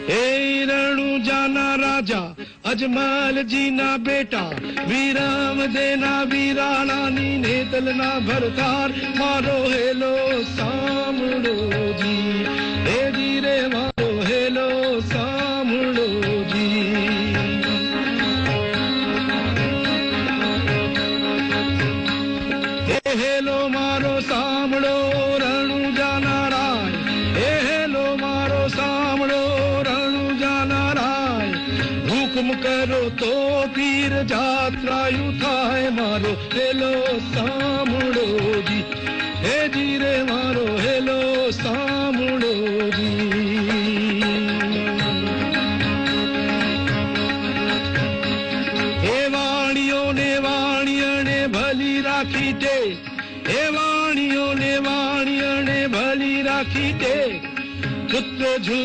એ રણુ જાના રાજા અજમલ જીના બેટા વિરામ દેના વીરાણાની નેતલના ભરતાર મારો હેલો સાંભળો જી હે જી રે મારો હેલો સાંભળો જી હે હેલો મારો સાંભળો રણુ જાના રાય હે હેલો મારો સાંભળો રણુ જાના રાય હુકમ કરો તો પીર જાત્રાયુ થાય મારો હેલો સાંભળો જી હે જી રે મારો હેલો સાંભળો જી હે વાણીઓને વાણિયણે ભલી રાખી દે હે વાણીઓને વાણિયણે ભલી રાખી દે પુત્ર